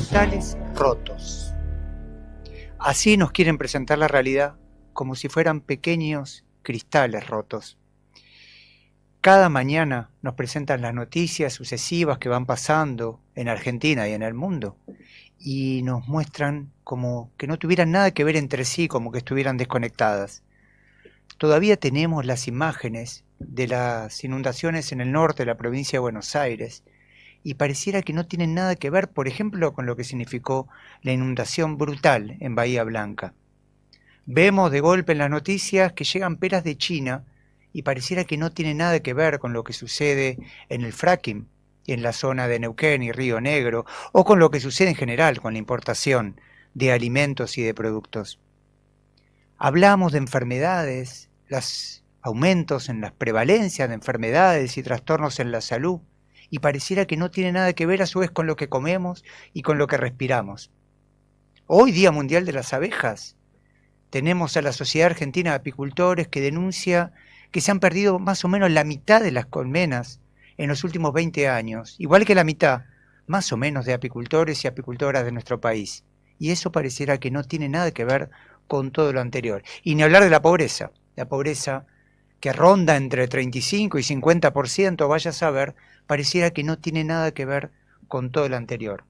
cristales rotos. Así nos quieren presentar la realidad, como si fueran pequeños cristales rotos. Cada mañana nos presentan las noticias sucesivas que van pasando en Argentina y en el mundo, y nos muestran como que no tuvieran nada que ver entre sí, como que estuvieran desconectadas. Todavía tenemos las imágenes de las inundaciones en el norte de la provincia de Buenos Aires, y pareciera que no tienen nada que ver, por ejemplo, con lo que significó la inundación brutal en Bahía Blanca. Vemos de golpe en las noticias que llegan peras de China y pareciera que no tiene nada que ver con lo que sucede en el fracking, en la zona de Neuquén y Río Negro, o con lo que sucede en general con la importación de alimentos y de productos. Hablamos de enfermedades, los aumentos en las prevalencias de enfermedades y trastornos en la salud, y pareciera que no tiene nada que ver a su vez con lo que comemos y con lo que respiramos. Hoy, Día Mundial de las Abejas, tenemos a la Sociedad Argentina de Apicultores que denuncia que se han perdido más o menos la mitad de las colmenas en los últimos 20 años, igual que la mitad, más o menos, de apicultores y apicultoras de nuestro país. Y eso pareciera que no tiene nada que ver con todo lo anterior. Y ni hablar de la pobreza que ronda entre 35 y 50%, vaya a saber, pareciera que no tiene nada que ver con todo lo anterior.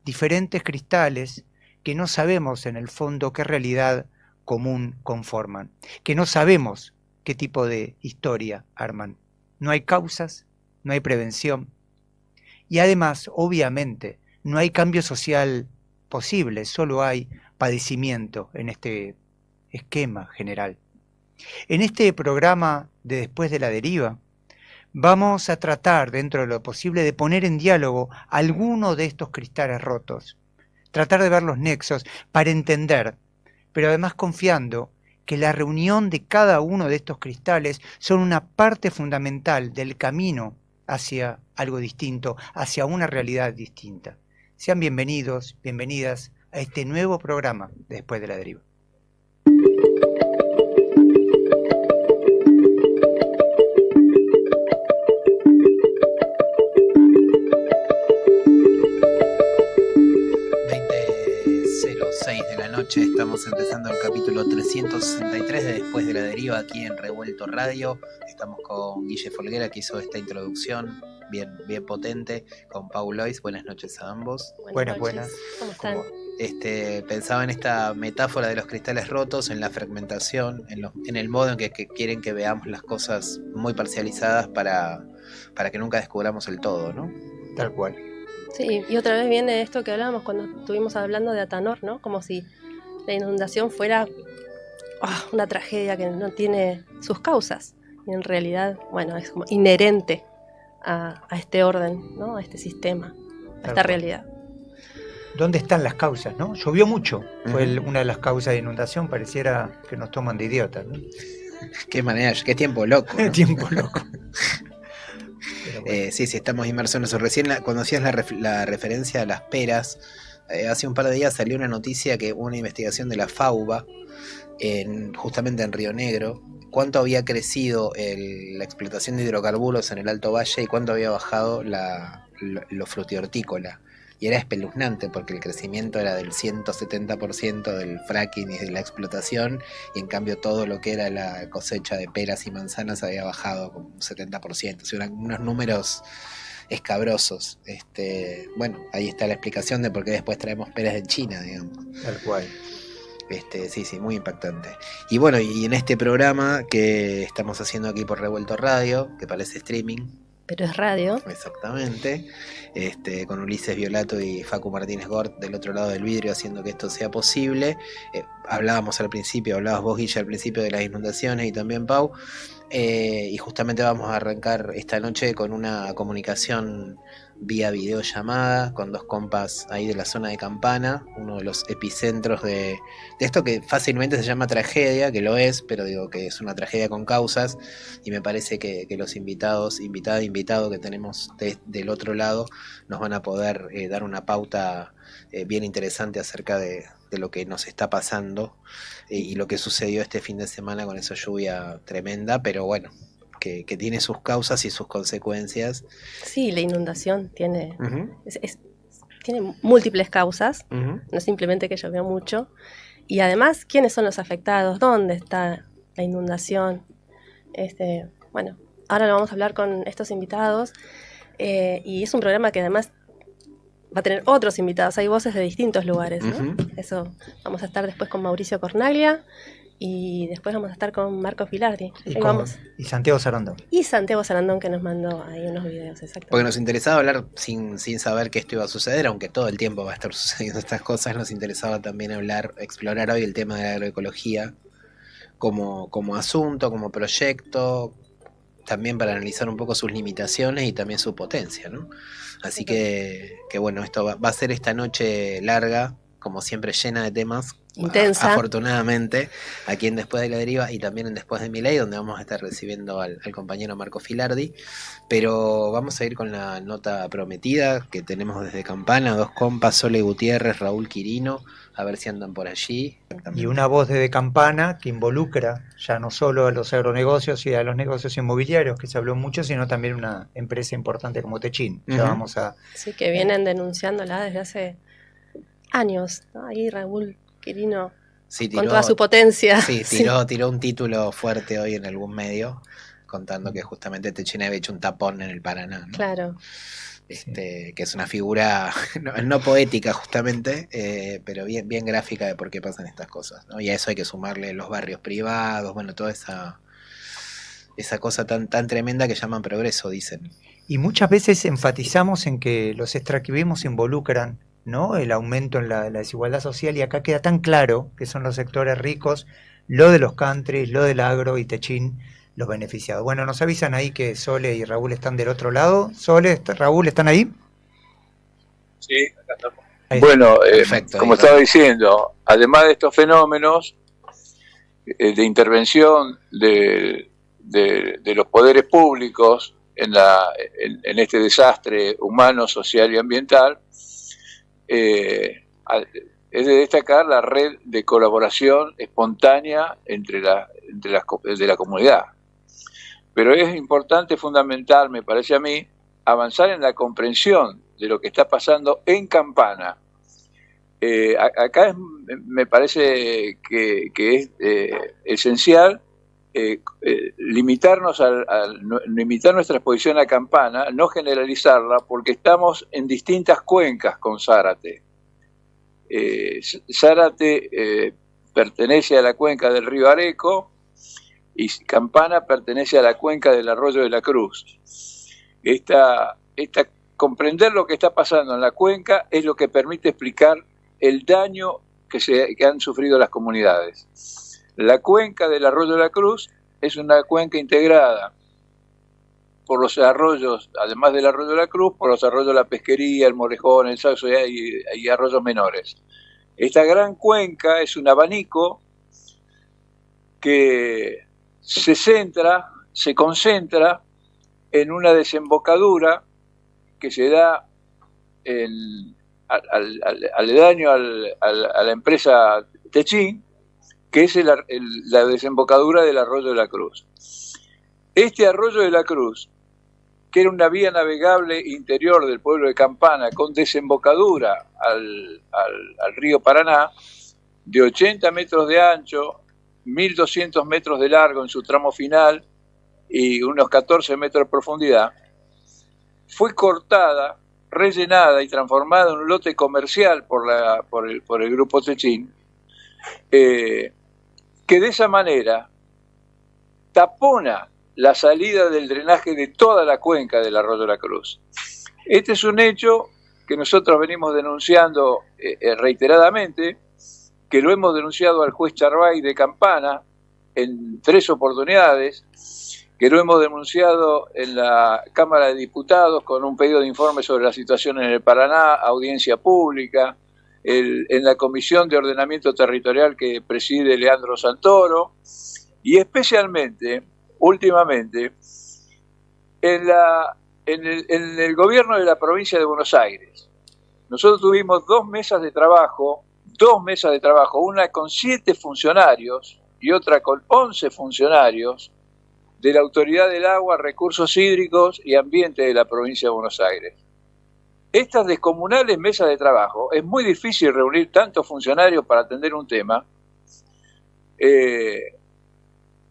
Diferentes cristales que no sabemos en el fondo qué realidad común conforman, que no sabemos qué tipo de historia arman. No hay causas, no hay prevención y además, obviamente, no hay cambio social posible, solo hay padecimiento en este esquema general. En este programa de Después de la Deriva, vamos a tratar, dentro de lo posible, de poner en diálogo alguno de estos cristales rotos, tratar de ver los nexos para entender, pero además confiando que la reunión de cada uno de estos cristales son una parte fundamental del camino hacia algo distinto, hacia una realidad distinta. Sean bienvenidos, bienvenidas a este nuevo programa de Después de la Deriva. Estamos empezando el capítulo 363 de Después de la Deriva aquí en Revuelto Radio. Estamos con Guille Folguera, que hizo esta introducción bien potente, con Pau Lois. Buenas noches a ambos. Buenas. ¿Cómo están? Pensaba en esta metáfora de los cristales rotos, en la fragmentación, en el modo en que quieren que veamos las cosas muy parcializadas para que nunca descubramos el todo, ¿no? Tal cual. Sí, y otra vez viene esto que hablábamos cuando estuvimos hablando de Atanor, ¿no? Como si la inundación fuera una tragedia que no tiene sus causas. Y en realidad, bueno, es como inherente a este orden, ¿no? A este sistema, a esta realidad. ¿Dónde están las causas, no? Llovió mucho, fue una de las causas de inundación, pareciera que nos toman de idiotas, ¿no? Qué manera, qué tiempo loco, ¿no? Tiempo loco. Bueno. Sí, estamos inmersos en eso. Recién cuando hacías la referencia a las peras, hace un par de días salió una noticia que hubo una investigación de la FAUBA justamente en Río Negro, cuánto había crecido la explotación de hidrocarburos en el Alto Valle y cuánto había bajado lo frutihortícola. Y era espeluznante porque el crecimiento era del 170% del fracking y de la explotación, y en cambio todo lo que era la cosecha de peras y manzanas había bajado como un 70%. O sea, eran unos números escabrosos. Bueno, ahí está la explicación de por qué después traemos peras de China, digamos. Tal cual. Sí, muy impactante. Y bueno, y en este programa que estamos haciendo aquí por Revuelto Radio, que parece streaming, pero es radio. Exactamente. Con Ulises Violato y Facu Martínez Gort del otro lado del vidrio haciendo que esto sea posible. Hablabas vos, Guille, al principio de las inundaciones y también Pau. Y justamente vamos a arrancar esta noche con una comunicación vía videollamada con dos compas ahí de la zona de Campana, uno de los epicentros de esto que fácilmente se llama tragedia, que lo es, pero digo que es una tragedia con causas, y me parece que los invitado que tenemos del otro lado nos van a poder dar una pauta bien interesante acerca de lo que nos está pasando y lo que sucedió este fin de semana con esa lluvia tremenda, pero bueno, que tiene sus causas y sus consecuencias. Sí, la inundación tiene... tiene múltiples causas, Ujú. no es simplemente que llovió mucho. Y además, ¿quiénes son los afectados? ¿Dónde está la inundación? Bueno, ahora lo vamos a hablar con estos invitados. Y es un programa que además va a tener otros invitados. Hay voces de distintos lugares, ¿no? Ujú. Eso, vamos a estar después con Mauricio Cornaglia y después vamos a estar con Marco Filardi. Y, Ahí vamos. y Santiago Sarandón. Y Santiago Sarandón, que nos mandó ahí unos videos, exactamente. Porque nos interesaba hablar sin saber que esto iba a suceder, aunque todo el tiempo va a estar sucediendo estas cosas. Nos interesaba también explorar hoy el tema de la agroecología como asunto, como proyecto, también para analizar un poco sus limitaciones y también su potencia, ¿no? Así que bueno, esto va a ser esta noche larga, como siempre llena de temas. Intensa. Afortunadamente, aquí en Después de la Deriva y también en Después de mi Ley, donde vamos a estar recibiendo al compañero Marco Filardi. Pero vamos a ir con la nota prometida que tenemos desde Campana, dos compas, Sole Gutiérrez, Raúl Quirino, a ver si andan por allí. Y una voz desde Campana que involucra ya no solo a los agronegocios y a los negocios inmobiliarios, que se habló mucho, sino también una empresa importante como Techin. Ya vamos a... Sí, que vienen denunciándola desde hace años, ¿no? Ahí Raúl Quirino, Sí, con toda su potencia. Sí, tiró un título fuerte hoy en algún medio, contando que justamente Techin había hecho un tapón en el Paraná, ¿no? Claro. Que es una figura no poética justamente, pero bien gráfica de por qué pasan estas cosas, ¿no? Y a eso hay que sumarle los barrios privados, bueno, toda esa cosa tan tremenda que llaman progreso, dicen. Y muchas veces enfatizamos en que los extractivismos involucran, ¿no?, el aumento en la desigualdad social, y acá queda tan claro que son los sectores ricos, lo de los country, lo del agro y Techin, los beneficiados. Bueno, nos avisan ahí que Sole y Raúl están del otro lado. Sole, Raúl, ¿están ahí? Sí, acá estamos. Bueno, Perfecto, como estaba diciendo, además de estos fenómenos de intervención de los poderes públicos en este desastre humano, social y ambiental, es de destacar la red de colaboración espontánea de la comunidad. Pero es importante, fundamental, me parece a mí, avanzar en la comprensión de lo que está pasando en Campana. Acá me parece que es esencial limitar nuestra exposición a Campana, no generalizarla, porque estamos en distintas cuencas con Zárate. Zárate pertenece a la cuenca del río Areco y Campana pertenece a la cuenca del arroyo de la Cruz. Comprender lo que está pasando en la cuenca es lo que permite explicar el daño que han sufrido las comunidades. La cuenca del arroyo de la Cruz es una cuenca integrada por los arroyos, además del arroyo de la Cruz, por los arroyos de la Pesquería, el Morejón, el Sauce y arroyos menores. Esta gran cuenca es un abanico que se concentra en una desembocadura que se da aledaño a la empresa Techin, que es la desembocadura del arroyo de la Cruz. Este arroyo de la Cruz, que era una vía navegable interior del pueblo de Campana con desembocadura al río Paraná, de 80 metros de ancho, 1.200 metros de largo en su tramo final y unos 14 metros de profundidad, fue cortada, rellenada y transformada en un lote comercial por el grupo Techin, que de esa manera tapona la salida del drenaje de toda la cuenca del arroyo de la Cruz. Este es un hecho que nosotros venimos denunciando reiteradamente, que lo hemos denunciado al juez Charbay de Campana en 3 oportunidades, que lo hemos denunciado en la Cámara de Diputados con un pedido de informe sobre la situación en el Paraná, audiencia pública, en la Comisión de Ordenamiento Territorial que preside Leandro Santoro, y especialmente, últimamente, en el gobierno de la provincia de Buenos Aires. Nosotros tuvimos 2 mesas de trabajo, una con 7 funcionarios y otra con 11 funcionarios de la Autoridad del Agua, Recursos Hídricos y Ambiente de la provincia de Buenos Aires. estas descomunales mesas de trabajo, es muy difícil reunir tantos funcionarios para atender un tema,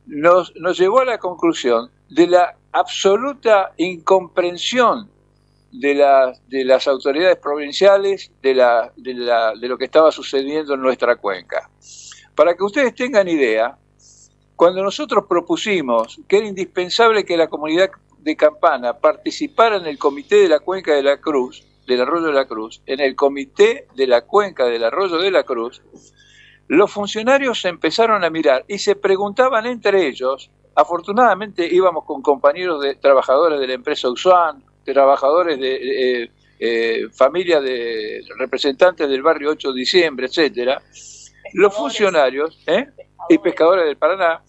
nos llevó a la conclusión de la absoluta incomprensión de las autoridades provinciales de lo que estaba sucediendo en nuestra cuenca. Para que ustedes tengan idea, cuando nosotros propusimos que era indispensable que la comunidad de Campana participara en el comité de la cuenca de la Cruz, del Arroyo de la Cruz, en el comité de la cuenca del Arroyo de la Cruz, los funcionarios se empezaron a mirar y se preguntaban entre ellos. Afortunadamente íbamos con compañeros de trabajadores de la empresa Usuan, trabajadores de familia de representantes del barrio 8 de diciembre, etcétera. Los funcionarios y pescadores del Paraná,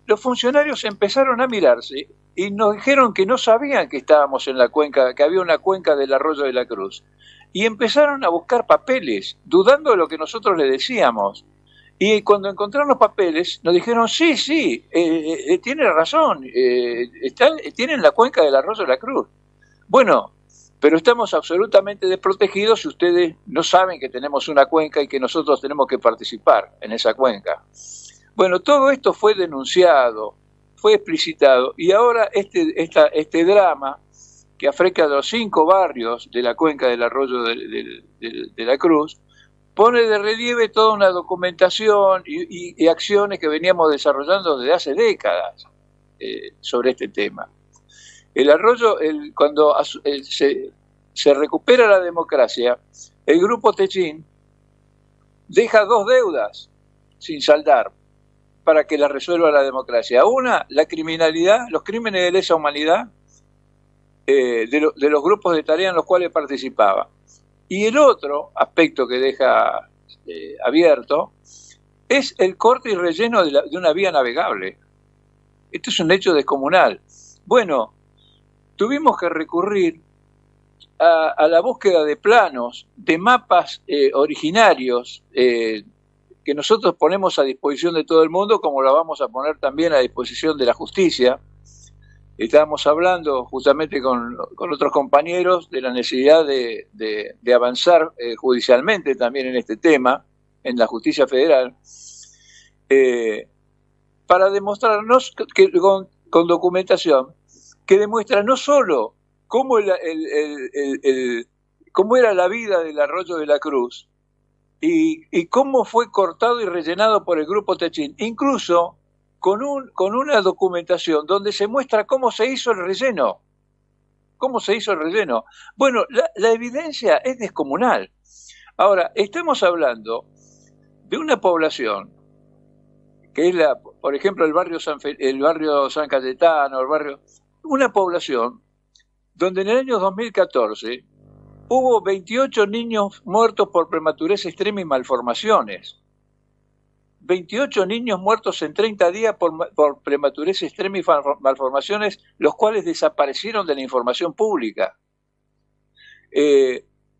los funcionarios empezaron a mirarse y nos dijeron que no sabían que estábamos en la cuenca, que había una cuenca del Arroyo de la Cruz, y empezaron a buscar papeles, dudando de lo que nosotros les decíamos. Y cuando encontraron los papeles, nos dijeron, sí, tiene razón, tienen la cuenca del Arroyo de la Cruz. Bueno, pero estamos absolutamente desprotegidos si ustedes no saben que tenemos una cuenca y que nosotros tenemos que participar en esa cuenca. Bueno, todo esto fue denunciado, fue explicitado, y ahora este drama que afecta a los 5 barrios de la cuenca del Arroyo de la Cruz, pone de relieve toda una documentación y acciones que veníamos desarrollando desde hace décadas sobre este tema. El arroyo, cuando se recupera la democracia, el grupo Techín deja 2 deudas sin saldar para que la resuelva la democracia. Una, la criminalidad, los crímenes de lesa humanidad de los grupos de tarea en los cuales participaba. Y el otro aspecto que deja abierto es el corte y relleno de una vía navegable. Esto es un hecho descomunal. Bueno, tuvimos que recurrir a la búsqueda de planos, de mapas originarios que nosotros ponemos a disposición de todo el mundo, como lo vamos a poner también a disposición de la justicia. Estábamos hablando justamente con otros compañeros de la necesidad de avanzar judicialmente también en este tema, en la justicia federal, para demostrarnos con documentación que demuestra no solo cómo era la vida del Arroyo de la Cruz y cómo fue cortado y rellenado por el grupo Techín, incluso con una documentación donde se muestra cómo se hizo el relleno. ¿Cómo se hizo el relleno? Bueno, la evidencia es descomunal. Ahora, estamos hablando de una población que es por ejemplo, el barrio San Cayetano, una población donde en el año 2014 hubo 28 niños muertos por prematurez extrema y malformaciones. 28 niños muertos en 30 días por prematurez extrema y malformaciones, los cuales desaparecieron de la información pública.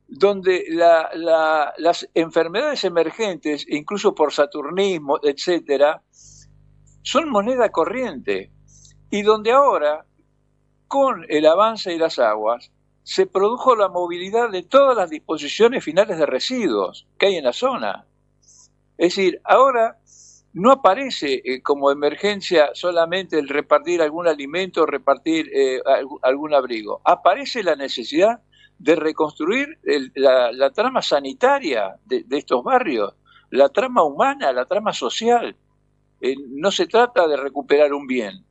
Donde las enfermedades emergentes, incluso por saturnismo, etcétera, son moneda corriente. Y donde ahora, con el avance de las aguas, se produjo la movilidad de todas las disposiciones finales de residuos que hay en la zona. Es decir, ahora no aparece como emergencia solamente el repartir algún alimento, repartir algún abrigo. Aparece la necesidad de reconstruir la trama sanitaria de estos barrios, la trama humana, la trama social. No se trata de recuperar un bien.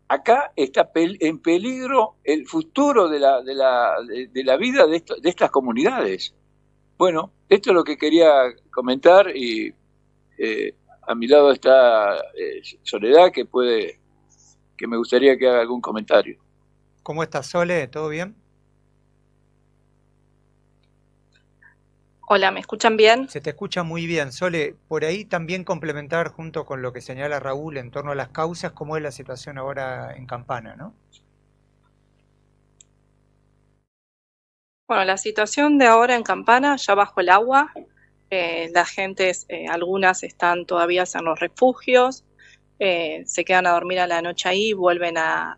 Acá está en peligro el futuro de la vida de estas comunidades. Bueno, esto es lo que quería comentar y a mi lado está Soledad, que me gustaría que haga algún comentario. ¿Cómo estás, Sole? ¿Todo bien? Hola, ¿me escuchan bien? Se te escucha muy bien. Sole, por ahí también complementar junto con lo que señala Raúl en torno a las causas, cómo es la situación ahora en Campana, ¿no? Bueno, la situación de ahora en Campana, ya bajo el agua, las gentes, algunas están todavía en los refugios, se quedan a dormir a la noche ahí, vuelven a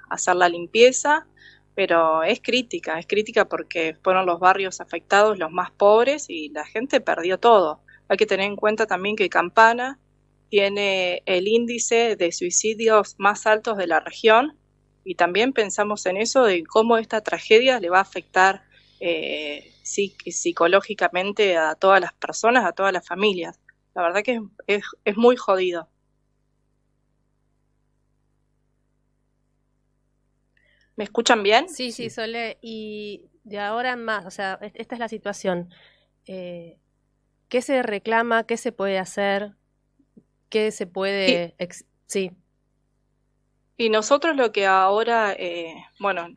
hacer la limpieza, pero es crítica porque fueron los barrios afectados los más pobres y la gente perdió todo. Hay que tener en cuenta también que Campana tiene el índice de suicidios más altos de la región y también pensamos en eso, de cómo esta tragedia le va a afectar psicológicamente a todas las personas, a todas las familias. La verdad que es muy jodido. ¿Me escuchan bien? Sí, sí, Sole, y de ahora en más, o sea, esta es la situación. ¿Qué se reclama? ¿Qué se puede hacer? ¿Qué se puede...? Sí. Y nosotros lo que ahora, bueno,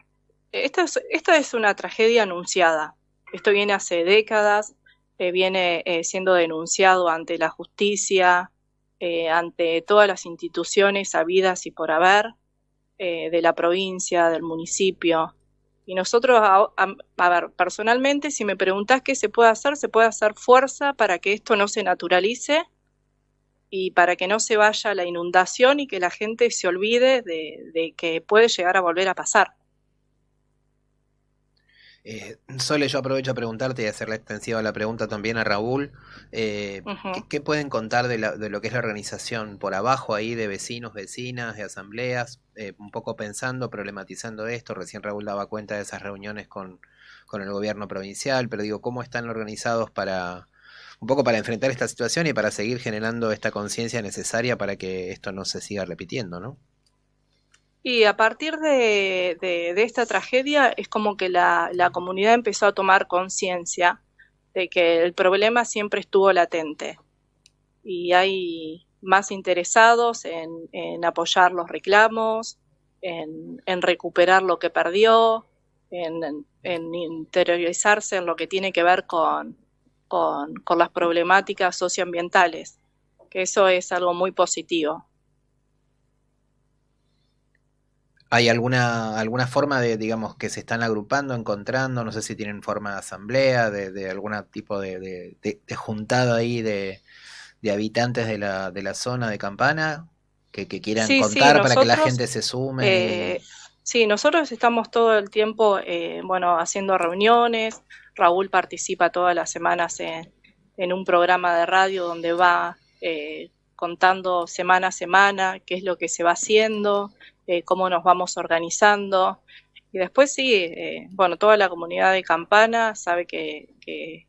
esta es una tragedia anunciada. Esto viene hace décadas, viene siendo denunciado ante la justicia, ante todas las instituciones habidas y por haber, de la provincia, del municipio. Y nosotros, a ver, personalmente, si me preguntás qué se puede hacer fuerza para que esto no se naturalice y para que no se vaya la inundación y que la gente se olvide de que puede llegar a volver a pasar. Sole, yo aprovecho a preguntarte y hacerle extensiva la pregunta también a Raúl. ¿Qué pueden contar de lo que es la organización por abajo ahí de vecinos, vecinas, de asambleas? Un poco pensando, problematizando esto. Recién Raúl daba cuenta de esas reuniones con el gobierno provincial, pero digo, ¿cómo están organizados un poco para enfrentar esta situación y para seguir generando esta conciencia necesaria para que esto no se siga repitiendo, ¿no? Y a partir de esta tragedia es como que la comunidad empezó a tomar conciencia de que el problema siempre estuvo latente y hay más interesados en apoyar los reclamos, en recuperar lo que perdió, en interiorizarse en lo que tiene que ver con las problemáticas socioambientales, que eso es algo muy positivo. ¿Hay alguna forma de, digamos, que se están agrupando, encontrando? No sé si tienen forma de asamblea, de algún tipo de juntada ahí de habitantes de la zona de Campana que quieran contar para que la gente se sume. Sí, nosotros estamos todo el tiempo haciendo reuniones. Raúl participa todas las semanas en un programa de radio donde va contando semana a semana qué es lo que se va haciendo, cómo nos vamos organizando. Y después toda la comunidad de Campana sabe que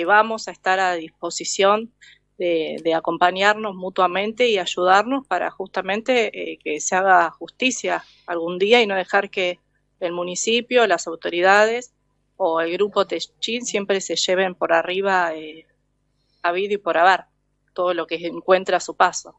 vamos a estar a disposición de acompañarnos mutuamente y ayudarnos para justamente que se haga justicia algún día y no dejar que el municipio, las autoridades o el grupo Techín siempre se lleven por arriba habido y por haber todo lo que encuentra a su paso.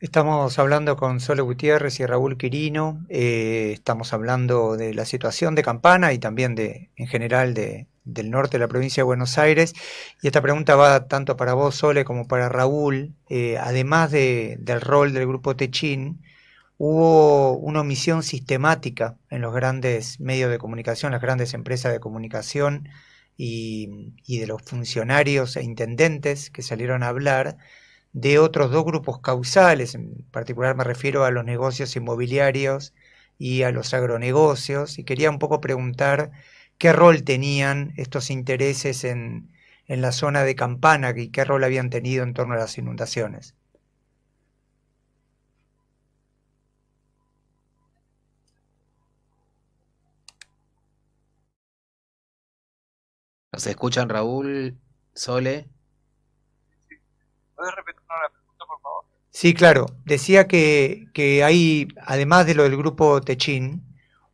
Estamos hablando con Sole Gutiérrez y Raúl Quirino, estamos hablando de la situación de Campana y también en general del norte de la provincia de Buenos Aires, y esta pregunta va tanto para vos, Sole, como para Raúl. Además del rol del grupo Techín, hubo una omisión sistemática en los grandes medios de comunicación, las grandes empresas de comunicación y de los funcionarios e intendentes que salieron a hablar de otros dos grupos causales. En particular me refiero a los negocios inmobiliarios y a los agronegocios, y quería un poco preguntar qué rol tenían estos intereses en la zona de Campana y qué rol habían tenido en torno a las inundaciones. ¿Nos escuchan, Raúl, Sole? ¿Puedes repetir la pregunta, por favor? Sí, claro. Decía que hay, además de lo del grupo Techín,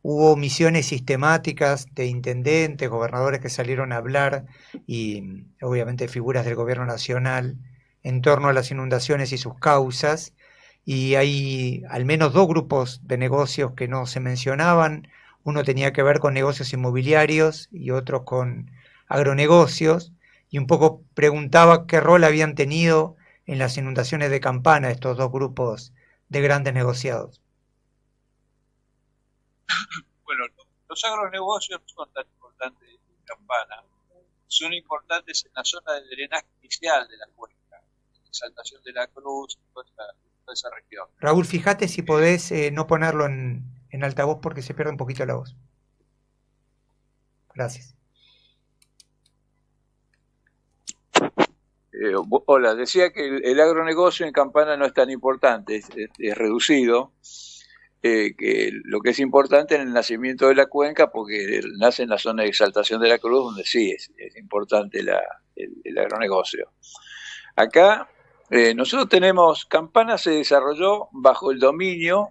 hubo misiones sistemáticas de intendentes, gobernadores que salieron a hablar y obviamente figuras del gobierno nacional en torno a las inundaciones y sus causas. Y hay al menos dos grupos de negocios que no se mencionaban. Uno tenía que ver con negocios inmobiliarios y otro con agronegocios. Y un poco preguntaba qué rol habían tenido en las inundaciones de Campana estos dos grupos de grandes negociados. Bueno, los agronegocios no son tan importantes en Campana, son importantes en la zona de drenaje inicial de la cuenca, en Exaltación de la Cruz, toda esa región. Raúl, fíjate si podés no ponerlo en altavoz porque se pierde un poquito la voz. Gracias. Hola, decía que el agronegocio en Campana no es tan importante, es reducido, que lo que es importante en el nacimiento de la cuenca, porque nace en la zona de Exaltación de la Cruz, donde sí es importante el agronegocio. Acá nosotros tenemos, Campana se desarrolló bajo el dominio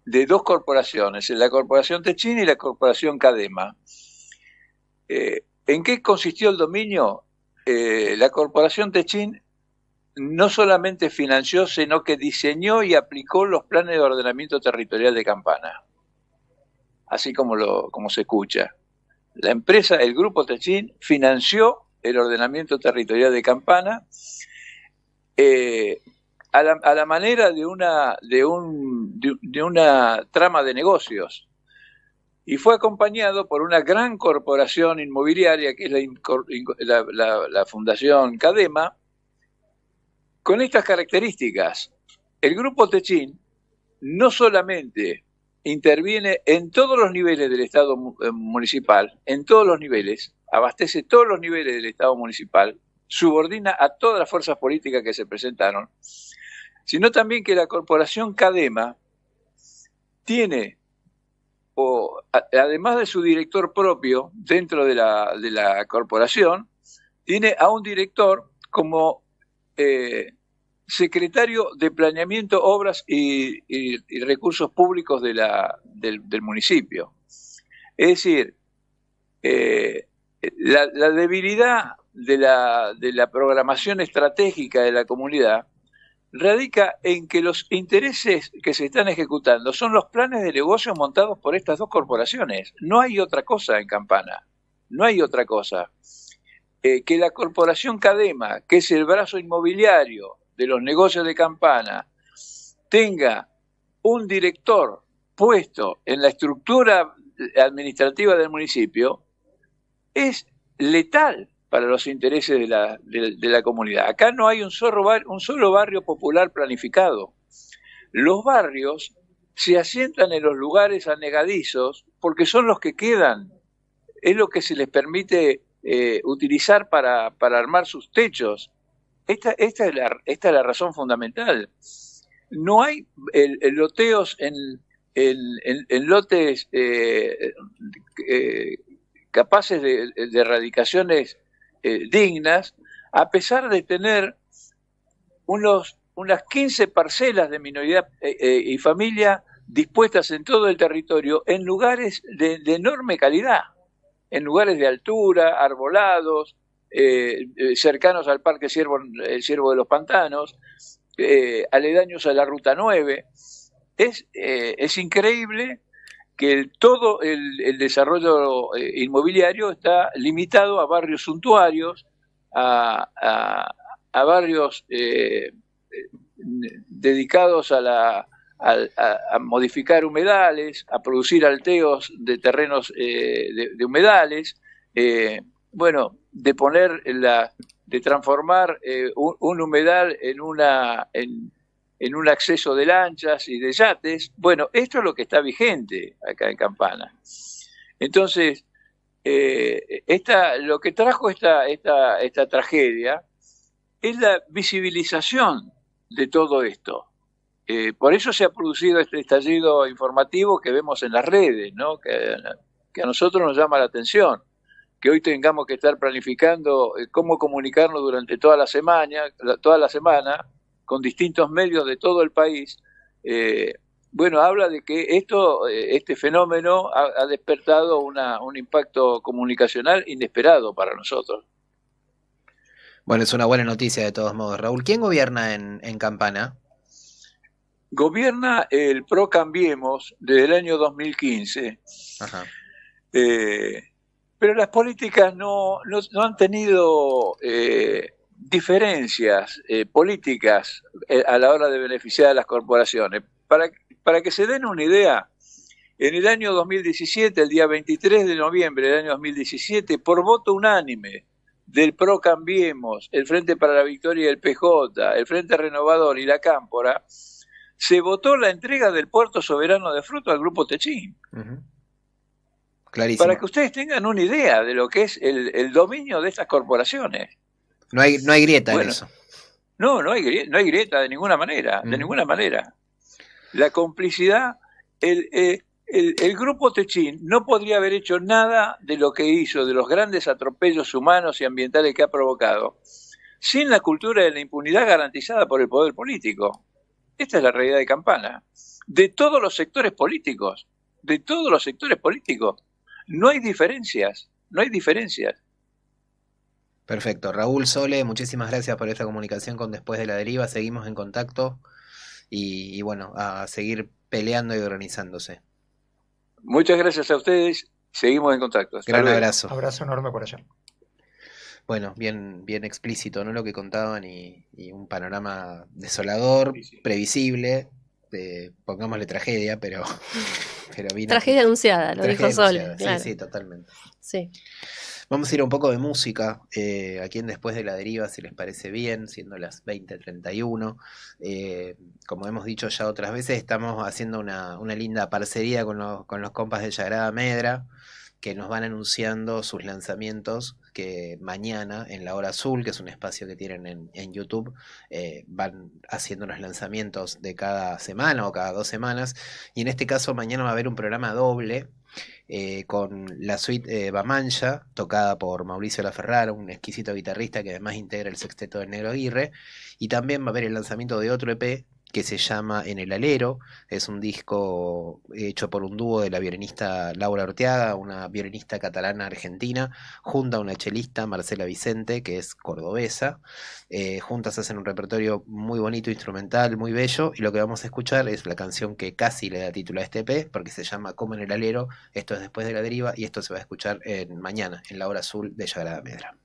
de dos corporaciones, la Corporación Techín y la Corporación Cadema. ¿En qué consistió el dominio? La Corporación Techín no solamente financió, sino que diseñó y aplicó los planes de ordenamiento territorial de Campana, así como se escucha. La empresa, el grupo Techín, financió el ordenamiento territorial de Campana a la manera de una trama de negocios. Y fue acompañado por una gran corporación inmobiliaria, que es la Fundación Cadema, con estas características. El grupo Techín no solamente interviene en todos los niveles del Estado municipal, en todos los niveles, abastece todos los niveles del Estado municipal, subordina a todas las fuerzas políticas que se presentaron, sino también que la Corporación Cadema tiene, además de su director propio dentro de la corporación, tiene a un director como secretario de Planeamiento, Obras y Recursos Públicos del municipio. Es decir, la debilidad de la programación estratégica de la comunidad radica en que los intereses que se están ejecutando son los planes de negocio montados por estas dos corporaciones. No hay otra cosa en Campana, no hay otra cosa. Que la Corporación Cadema, que es el brazo inmobiliario de los negocios de Campana, tenga un director puesto en la estructura administrativa del municipio, es letal para los intereses de la comunidad. Acá no hay un solo barrio popular planificado. Los barrios se asientan en los lugares anegadizos porque son los que quedan. Es lo que se les permite utilizar para armar sus techos. Esta es la razón fundamental. No hay loteos en lotes capaces de erradicaciones dignas, a pesar de tener unas 15 parcelas de minoría y familia dispuestas en todo el territorio en lugares de enorme calidad, en lugares de altura, arbolados, cercanos al Parque el Ciervo de los Pantanos, aledaños a la Ruta 9. Es increíble que todo el desarrollo inmobiliario está limitado a barrios suntuarios, a barrios dedicados a modificar humedales, a producir alteos de terrenos de humedales, de transformar un humedal en un acceso de lanchas y de yates. Bueno, esto es lo que está vigente acá en Campana. Entonces, lo que trajo esta tragedia es la visibilización de todo esto. Por eso se ha producido este estallido informativo que vemos en las redes, ¿no? que a nosotros nos llama la atención, que hoy tengamos que estar planificando cómo comunicarnos durante toda la semana con distintos medios de todo el país. Habla de que este fenómeno ha despertado un impacto comunicacional inesperado para nosotros. Bueno, es una buena noticia de todos modos. Raúl, ¿quién gobierna en Campana? Gobierna el PRO Cambiemos desde el año 2015. Ajá. Pero las políticas no han tenido diferencias políticas a la hora de beneficiar a las corporaciones. Para que se den una idea, en el año 2017, el día 23 de noviembre del año 2017, por voto unánime del PRO Cambiemos, el Frente para la Victoria del PJ, el Frente Renovador y la Cámpora, se votó la entrega del puerto soberano de Fruto al Grupo Techín. Uh-huh. Clarísimo. Para que ustedes tengan una idea de lo que es el dominio de estas corporaciones. No hay grieta en Bueno, eso. No hay grieta de ninguna manera, de ninguna manera. La complicidad, el grupo Techín no podría haber hecho nada de lo que hizo, de los grandes atropellos humanos y ambientales que ha provocado, sin la cultura de la impunidad garantizada por el poder político. Esta es la realidad de Campana. De todos los sectores políticos, no hay diferencias. Perfecto. Raúl Sole, muchísimas gracias por esta comunicación con Después de la Deriva. Seguimos en contacto y bueno, a seguir peleando y organizándose. Muchas gracias a ustedes. Seguimos en contacto. Hasta Gran luego. abrazo. Abrazo enorme por allá. Bueno, bien explícito, ¿no? Lo que contaban y un panorama desolador, previsible. Pongámosle tragedia, pero vino. Tragedia anunciada, lo Tragedia dijo Sole. anunciada. Claro. Sí, totalmente. Sí. Vamos a ir a un poco de música, aquí en Después de la Deriva, si les parece bien, siendo las 20:31. Como hemos dicho ya otras veces, estamos haciendo una linda parcería con los compas de Sagrada Medra, que nos van anunciando sus lanzamientos, que mañana en La Hora Azul, que es un espacio que tienen en YouTube, van haciendo los lanzamientos de cada semana o cada 2 semanas, y en este caso mañana va a haber un programa doble, con la suite Bamancha, tocada por Mauricio Laferrara, un exquisito guitarrista que además integra el sexteto de Negro Aguirre, y también va a haber el lanzamiento de otro EP que se llama En el Alero. Es un disco hecho por un dúo de la violinista Laura Orteaga, una violinista catalana argentina, junto a una chelista, Marcela Vicente, que es cordobesa. Juntas hacen un repertorio muy bonito, instrumental, muy bello, y lo que vamos a escuchar es la canción que casi le da título a este EP, porque se llama Como en el Alero. Esto es Después de la Deriva, y esto se va a escuchar mañana, en La Hora Azul de Sagrada Medra.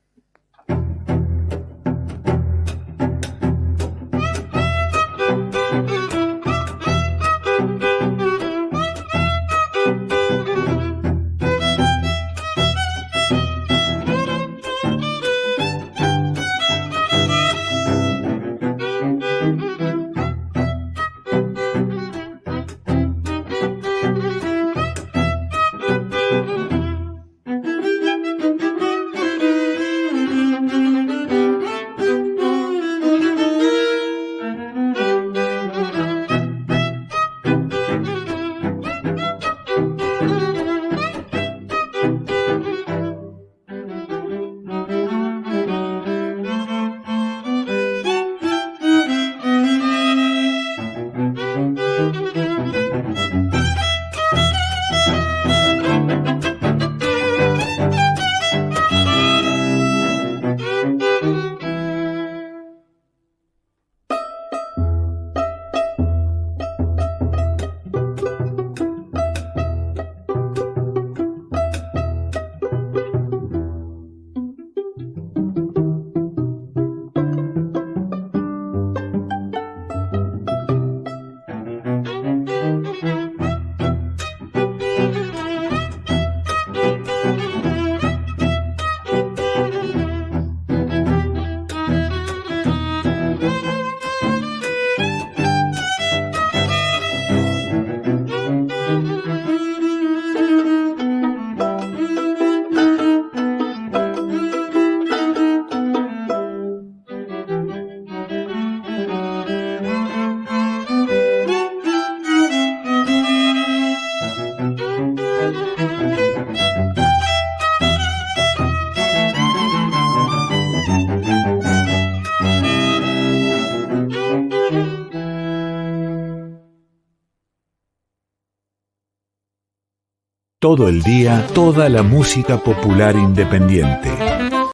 Todo el día, toda la música popular independiente.